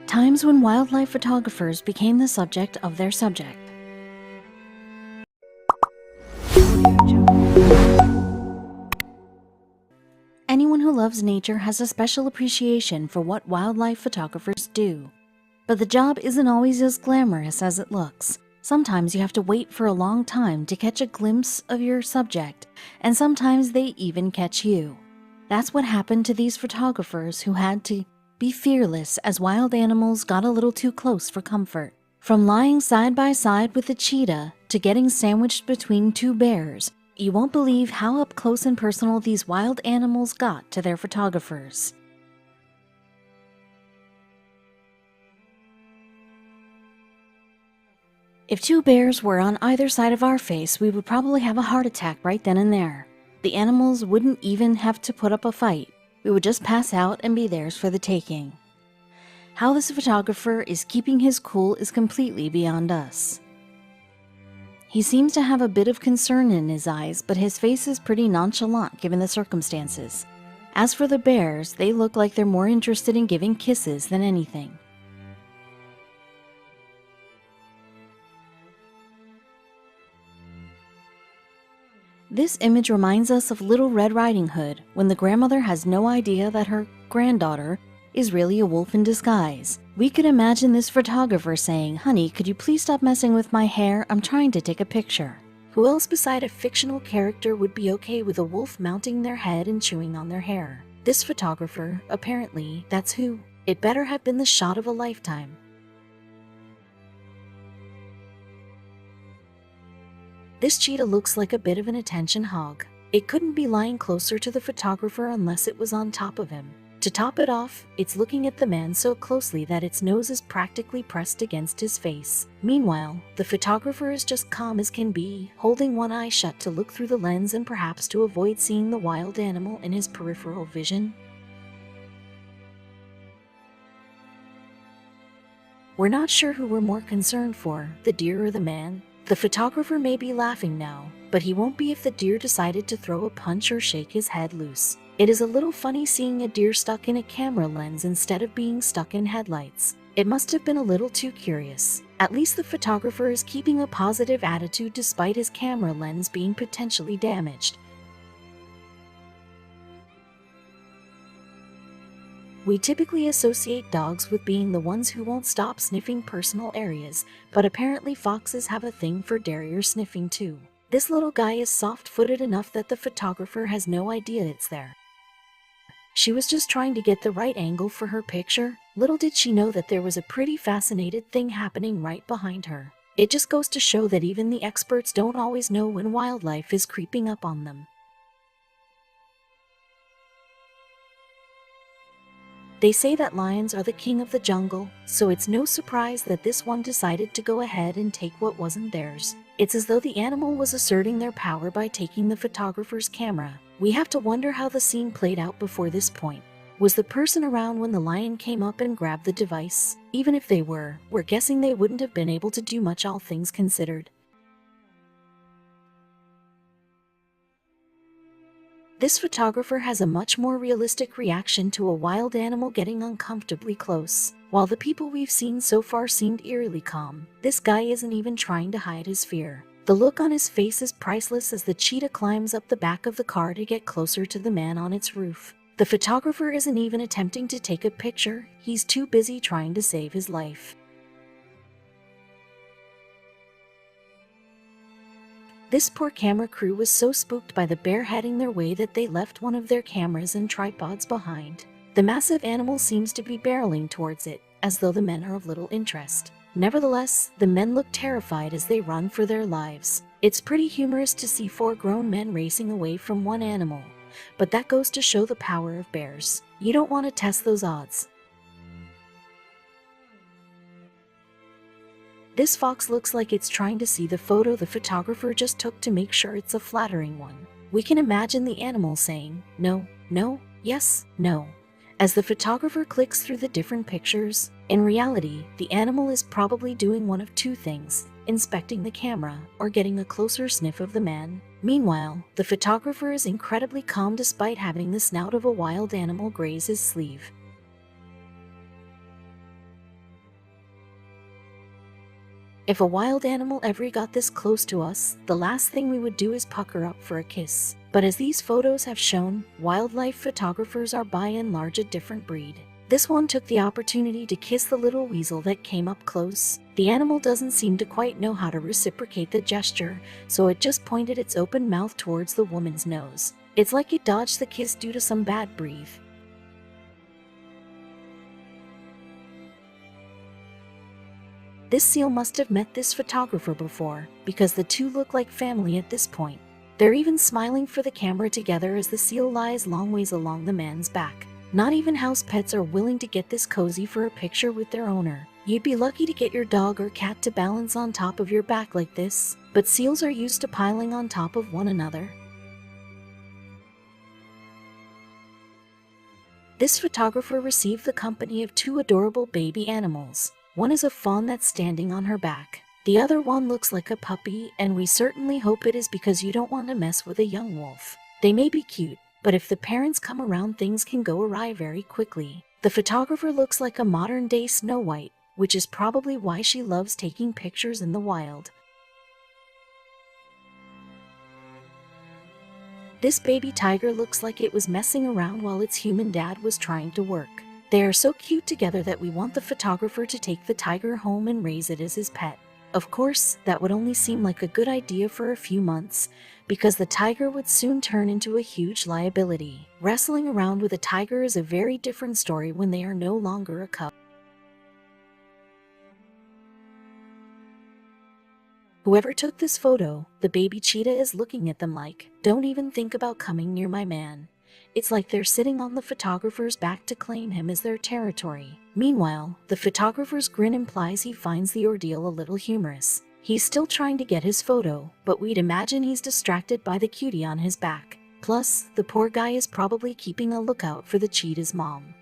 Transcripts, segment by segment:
Times when wildlife photographers became the subject of their subject. Anyone who loves nature has a special appreciation for what wildlife photographers do. But the job isn't always as glamorous as it looks. Sometimes you have to wait for a long time to catch a glimpse of your subject, and sometimes they even catch you. That's what happened to these photographers who had to be fearless as wild animals got a little too close for comfort. From lying side by side with a cheetah to getting sandwiched between two bears, you won't believe how up close and personal these wild animals got to their photographers. If two bears were on either side of our face, we would probably have a heart attack right then and there. The animals wouldn't even have to put up a fight. We would just pass out and be theirs for the taking. How this photographer is keeping his cool is completely beyond us. He seems to have a bit of concern in his eyes, but his face is pretty nonchalant given the circumstances. As for the bears, they look like they're more interested in giving kisses than anything. This image reminds us of Little Red Riding Hood when the grandmother has no idea that her granddaughter is really a wolf in disguise. We could imagine this photographer saying, "Honey, could you please stop messing with my hair? I'm trying to take a picture." Who else beside a fictional character would be okay with a wolf mounting their head and chewing on their hair? This photographer, apparently, that's who. It better have been the shot of a lifetime. This cheetah looks like a bit of an attention hog. It couldn't be lying closer to the photographer unless it was on top of him. To top it off, it's looking at the man so closely that its nose is practically pressed against his face. Meanwhile, the photographer is just calm as can be, holding one eye shut to look through the lens and perhaps to avoid seeing the wild animal in his peripheral vision. We're not sure who we're more concerned for, the deer or the man. The photographer may be laughing now, but he won't be if the deer decided to throw a punch or shake his head loose. It is a little funny seeing a deer stuck in a camera lens instead of being stuck in headlights. It must have been a little too curious. At least the photographer is keeping a positive attitude despite his camera lens being potentially damaged. We typically associate dogs with being the ones who won't stop sniffing personal areas, but apparently foxes have a thing for derriere sniffing too. This little guy is soft-footed enough that the photographer has no idea it's there. She was just trying to get the right angle for her picture. Little did she know that there was a pretty fascinated thing happening right behind her. It just goes to show that even the experts don't always know when wildlife is creeping up on them. They say that lions are the king of the jungle, so it's no surprise that this one decided to go ahead and take what wasn't theirs. It's as though the animal was asserting their power by taking the photographer's camera. We have to wonder how the scene played out before this point. Was the person around when the lion came up and grabbed the device? Even if they were, we're guessing they wouldn't have been able to do much, all things considered. This photographer has a much more realistic reaction to a wild animal getting uncomfortably close. While the people we've seen so far seemed eerily calm, this guy isn't even trying to hide his fear. The look on his face is priceless as the cheetah climbs up the back of the car to get closer to the man on its roof. The photographer isn't even attempting to take a picture, he's too busy trying to save his life. This poor camera crew was so spooked by the bear heading their way that they left one of their cameras and tripods behind. The massive animal seems to be barreling towards it, as though the men are of little interest. Nevertheless, the men look terrified as they run for their lives. It's pretty humorous to see four grown men racing away from one animal, but that goes to show the power of bears. You don't want to test those odds. This fox looks like it's trying to see the photo the photographer just took to make sure it's a flattering one. We can imagine the animal saying, "No, no, yes, no," as the photographer clicks through the different pictures. In reality, the animal is probably doing one of two things: inspecting the camera or getting a closer sniff of the man. Meanwhile, the photographer is incredibly calm despite having the snout of a wild animal graze his sleeve. If a wild animal ever got this close to us, the last thing we would do is pucker up for a kiss. But as these photos have shown, wildlife photographers are by and large a different breed. This one took the opportunity to kiss the little weasel that came up close. The animal doesn't seem to quite know how to reciprocate the gesture, so it just pointed its open mouth towards the woman's nose. It's like it dodged the kiss due to some bad breath. This seal must have met this photographer before, because the two look like family at this point. They're even smiling for the camera together as the seal lies long ways along the man's back. Not even house pets are willing to get this cozy for a picture with their owner. You'd be lucky to get your dog or cat to balance on top of your back like this, but seals are used to piling on top of one another. This photographer received the company of two adorable baby animals. One is a fawn that's standing on her back. The other one looks like a puppy, and we certainly hope it is because you don't want to mess with a young wolf. They may be cute, but if the parents come around, things can go awry very quickly. The photographer looks like a modern-day Snow White, which is probably why she loves taking pictures in the wild. This baby tiger looks like it was messing around while its human dad was trying to work. They are so cute together that we want the photographer to take the tiger home and raise it as his pet. Of course, that would only seem like a good idea for a few months, because the tiger would soon turn into a huge liability. Wrestling around with a tiger is a very different story when they are no longer a cub. Whoever took this photo, the baby cheetah is looking at them like, "Don't even think about coming near my man." It's like they're sitting on the photographer's back to claim him as their territory. Meanwhile, the photographer's grin implies he finds the ordeal a little humorous. He's still trying to get his photo, but we'd imagine he's distracted by the cutie on his back. Plus, the poor guy is probably keeping a lookout for the cheetah's mom.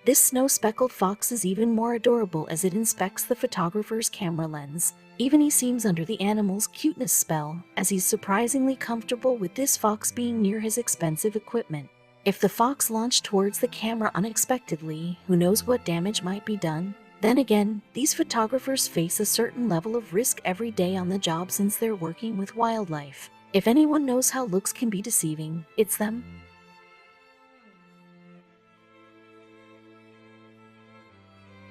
This snow-speckled fox is even more adorable as it inspects the photographer's camera lens. Even he seems under the animal's cuteness spell, as he's surprisingly comfortable with this fox being near his expensive equipment. If the fox launched towards the camera unexpectedly, who knows what damage might be done? Then again, these photographers face a certain level of risk every day on the job since they're working with wildlife. If anyone knows how looks can be deceiving, it's them.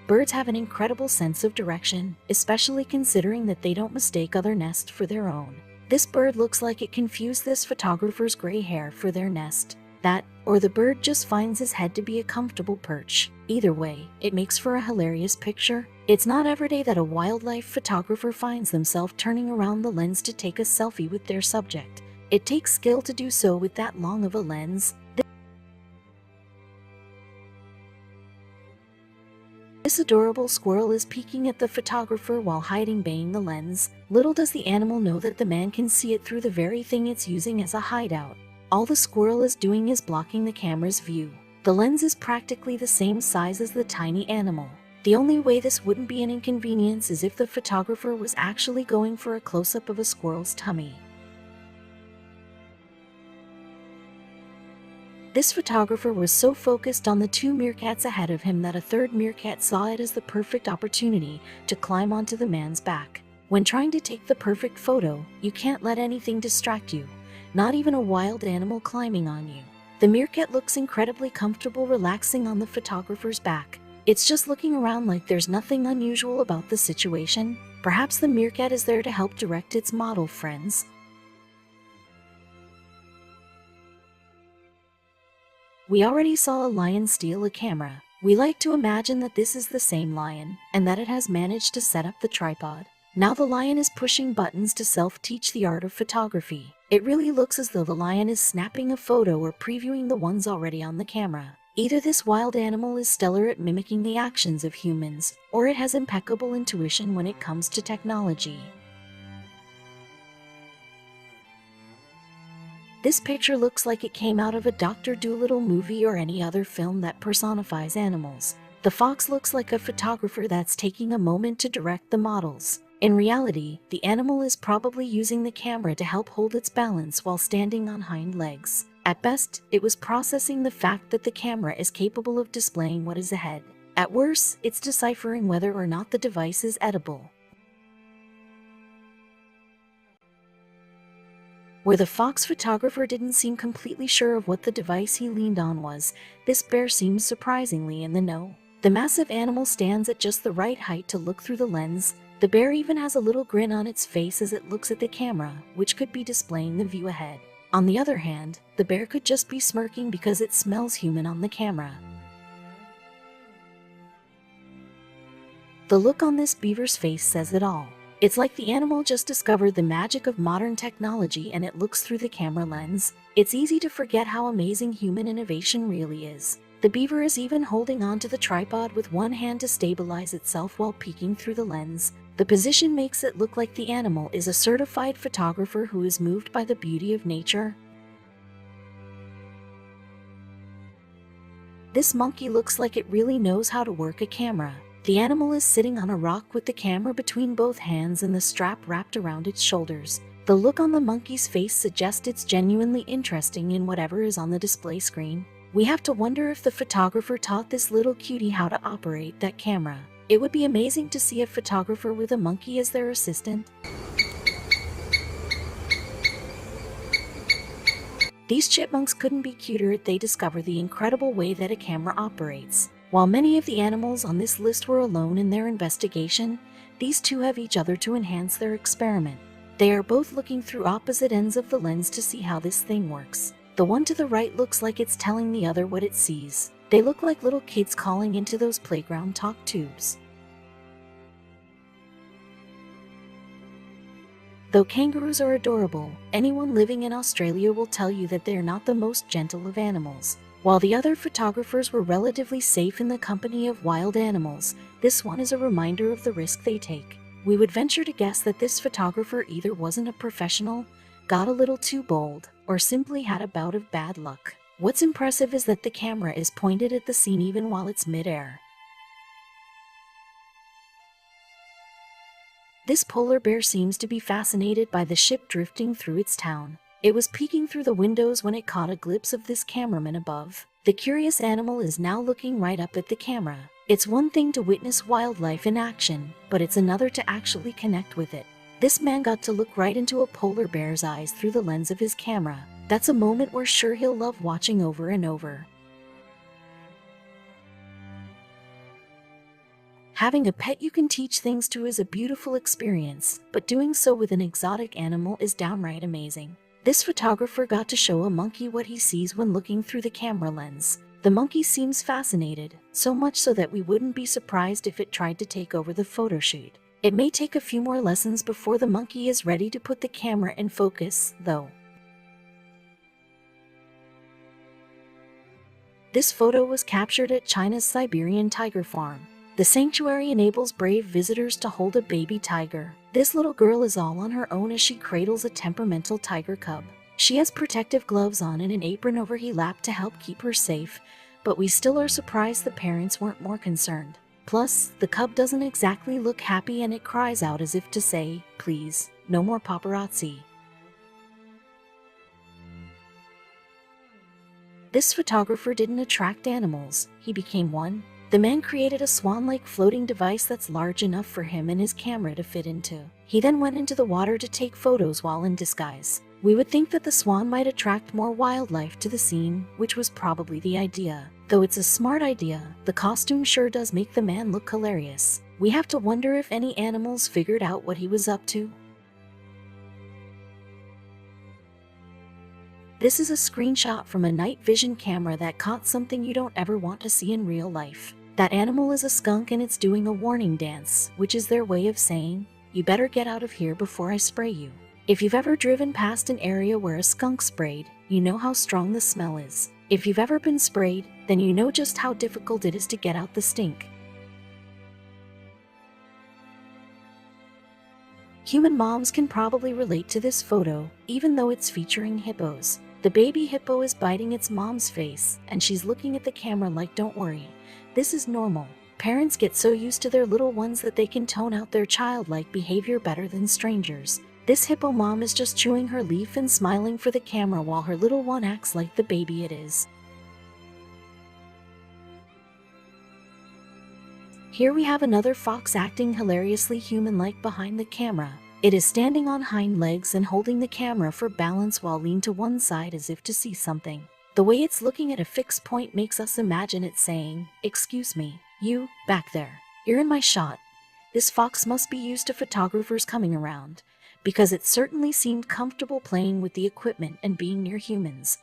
Birds have an incredible sense of direction, especially considering that they don't mistake other nests for their own. This bird looks like it confused this photographer's gray hair for their nest. That, or the bird just finds his head to be a comfortable perch. Either way, it makes for a hilarious picture. It's not every day that a wildlife photographer finds themselves turning around the lens to take a selfie with their subject. It takes skill to do so with that long of a lens. This adorable squirrel is peeking at the photographer while hiding behind the lens. Little does the animal know that the man can see it through the very thing it's using as a hideout. All the squirrel is doing is blocking the camera's view. The lens is practically the same size as the tiny animal. The only way this wouldn't be an inconvenience is if the photographer was actually going for a close-up of a squirrel's tummy. This photographer was so focused on the two meerkats ahead of him that a third meerkat saw it as the perfect opportunity to climb onto the man's back. When trying to take the perfect photo, you can't let anything distract you, not even a wild animal climbing on you. The meerkat looks incredibly comfortable relaxing on the photographer's back. It's just looking around like there's nothing unusual about the situation. Perhaps the meerkat is there to help direct its model friends. We already saw a lion steal a camera. We like to imagine that this is the same lion, and that it has managed to set up the tripod. Now the lion is pushing buttons to self-teach the art of photography. It really looks as though the lion is snapping a photo or previewing the ones already on the camera. Either this wild animal is stellar at mimicking the actions of humans, or it has impeccable intuition when it comes to technology. This picture looks like it came out of a Dr. Dolittle movie or any other film that personifies animals. The fox looks like a photographer that's taking a moment to direct the models. In reality, the animal is probably using the camera to help hold its balance while standing on hind legs. At best, it was processing the fact that the camera is capable of displaying what is ahead. At worst, it's deciphering whether or not the device is edible. Where the fox photographer didn't seem completely sure of what the device he leaned on was, this bear seems surprisingly in the know. The massive animal stands at just the right height to look through the lens. The bear even has a little grin on its face as it looks at the camera, which could be displaying the view ahead. On the other hand, the bear could just be smirking because it smells human on the camera. The look on this beaver's face says it all. It's like the animal just discovered the magic of modern technology and it looks through the camera lens. It's easy to forget how amazing human innovation really is. The beaver is even holding onto the tripod with one hand to stabilize itself while peeking through the lens. The position makes it look like the animal is a certified photographer who is moved by the beauty of nature. This monkey looks like it really knows how to work a camera. The animal is sitting on a rock with the camera between both hands and the strap wrapped around its shoulders. The look on the monkey's face suggests it's genuinely interested in whatever is on the display screen. We have to wonder if the photographer taught this little cutie how to operate that camera. It would be amazing to see a photographer with a monkey as their assistant. These chipmunks couldn't be cuter if they discover the incredible way that a camera operates. While many of the animals on this list were alone in their investigation, these two have each other to enhance their experiment. They are both looking through opposite ends of the lens to see how this thing works. The one to the right looks like it's telling the other what it sees. They look like little kids calling into those playground talk tubes. Though kangaroos are adorable, anyone living in Australia will tell you that they are not the most gentle of animals. While the other photographers were relatively safe in the company of wild animals, this one is a reminder of the risk they take. We would venture to guess that this photographer either wasn't a professional, got a little too bold, or simply had a bout of bad luck. What's impressive is that the camera is pointed at the scene even while it's mid-air. This polar bear seems to be fascinated by the ship drifting through its town. It was peeking through the windows when it caught a glimpse of this cameraman above. The curious animal is now looking right up at the camera. It's one thing to witness wildlife in action, but it's another to actually connect with it. This man got to look right into a polar bear's eyes through the lens of his camera. That's a moment we're sure he'll love watching over and over. Having a pet you can teach things to is a beautiful experience, but doing so with an exotic animal is downright amazing. This photographer got to show a monkey what he sees when looking through the camera lens. The monkey seems fascinated, so much so that we wouldn't be surprised if it tried to take over the photo shoot. It may take a few more lessons before the monkey is ready to put the camera in focus, though. This photo was captured at China's Siberian tiger farm. The sanctuary enables brave visitors to hold a baby tiger. This little girl is all on her own as she cradles a temperamental tiger cub. She has protective gloves on and an apron over her lap to help keep her safe, but we still are surprised the parents weren't more concerned. Plus, the cub doesn't exactly look happy and it cries out as if to say, "Please, no more paparazzi." This photographer didn't attract animals, he became one. The man created a swan-like floating device that's large enough for him and his camera to fit into. He then went into the water to take photos while in disguise. We would think that the swan might attract more wildlife to the scene, which was probably the idea. Though it's a smart idea, the costume sure does make the man look hilarious. We have to wonder if any animals figured out what he was up to. This is a screenshot from a night vision camera that caught something you don't ever want to see in real life. That animal is a skunk and it's doing a warning dance, which is their way of saying, "You better get out of here before I spray you." If you've ever driven past an area where a skunk sprayed, you know how strong the smell is. If you've ever been sprayed, then you know just how difficult it is to get out the stink. Human moms can probably relate to this photo, even though it's featuring hippos. The baby hippo is biting its mom's face, and she's looking at the camera like, "Don't worry, this is normal." Parents get so used to their little ones that they can tone out their childlike behavior better than strangers. This hippo mom is just chewing her leaf and smiling for the camera while her little one acts like the baby it is. Here we have another fox acting hilariously human-like behind the camera. It is standing on hind legs and holding the camera for balance while leaned to one side as if to see something. The way it's looking at a fixed point makes us imagine it saying, "Excuse me, you, back there. You're in my shot." This fox must be used to photographers coming around, because it certainly seemed comfortable playing with the equipment and being near humans.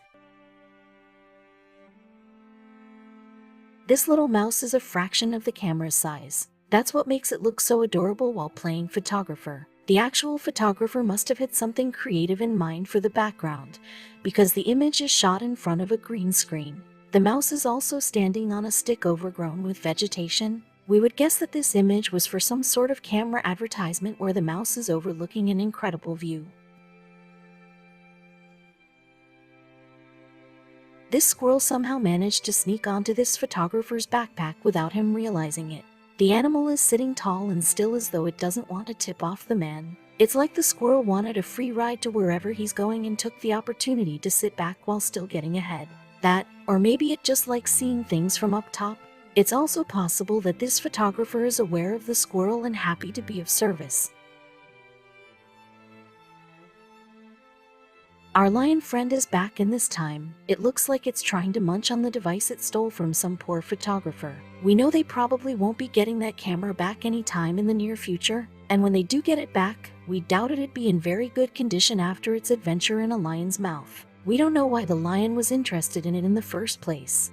This little mouse is a fraction of the camera's size. That's what makes it look so adorable while playing photographer. The actual photographer must have had something creative in mind for the background, because the image is shot in front of a green screen. The mouse is also standing on a stick overgrown with vegetation. We would guess that this image was for some sort of camera advertisement where the mouse is overlooking an incredible view. This squirrel somehow managed to sneak onto this photographer's backpack without him realizing it. The animal is sitting tall and still as though it doesn't want to tip off the man. It's like the squirrel wanted a free ride to wherever he's going and took the opportunity to sit back while still getting ahead. That, or maybe it just likes seeing things from up top. It's also possible that this photographer is aware of the squirrel and happy to be of service. Our lion friend is back, and this time, it looks like it's trying to munch on the device it stole from some poor photographer. We know they probably won't be getting that camera back anytime in the near future, and when they do get it back, we doubt it'd be in very good condition after its adventure in a lion's mouth. We don't know why the lion was interested in it in the first place.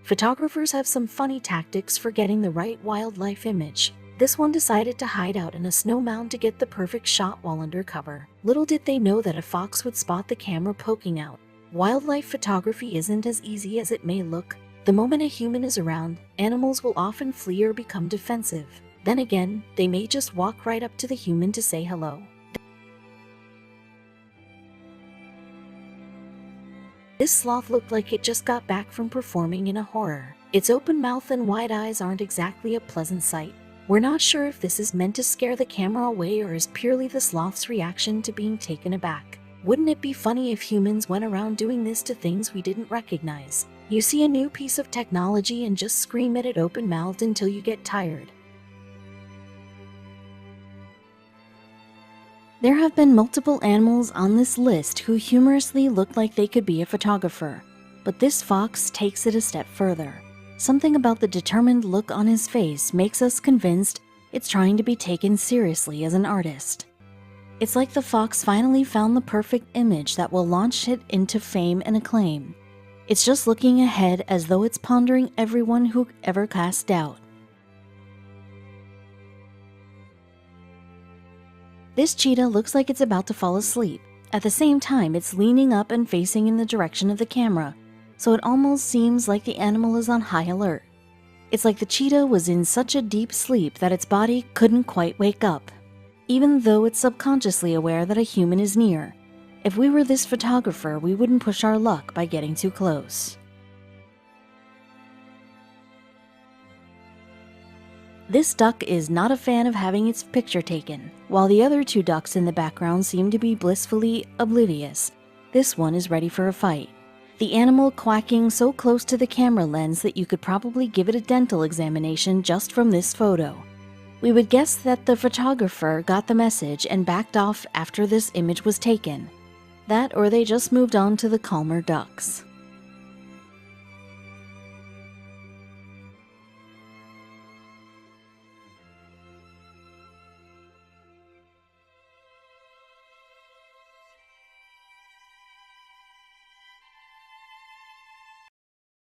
Photographers have some funny tactics for getting the right wildlife image. This one decided to hide out in a snow mound to get the perfect shot while under cover. Little did they know that a fox would spot the camera poking out. Wildlife photography isn't as easy as it may look. The moment a human is around, animals will often flee or become defensive. Then again, they may just walk right up to the human to say hello. This sloth looked like it just got back from performing in a horror. Its open mouth and wide eyes aren't exactly a pleasant sight. We're not sure if this is meant to scare the camera away or is purely the sloth's reaction to being taken aback. Wouldn't it be funny if humans went around doing this to things we didn't recognize? You see a new piece of technology and just scream at it open-mouthed until you get tired. There have been multiple animals on this list who humorously look like they could be a photographer, but this fox takes it a step further. Something about the determined look on his face makes us convinced it's trying to be taken seriously as an artist. It's like the fox finally found the perfect image that will launch it into fame and acclaim. It's just looking ahead as though it's pondering everyone who ever cast doubt. This cheetah looks like it's about to fall asleep. At the same time, it's leaning up and facing in the direction of the camera, so it almost seems like the animal is on high alert. It's like the cheetah was in such a deep sleep that its body couldn't quite wake up, even though it's subconsciously aware that a human is near. If we were this photographer, we wouldn't push our luck by getting too close. This duck is not a fan of having its picture taken. While the other two ducks in the background seem to be blissfully oblivious, this one is ready for a fight. The animal quacking so close to the camera lens that you could probably give it a dental examination just from this photo. We would guess that the photographer got the message and backed off after this image was taken. That, or they just moved on to the calmer ducks.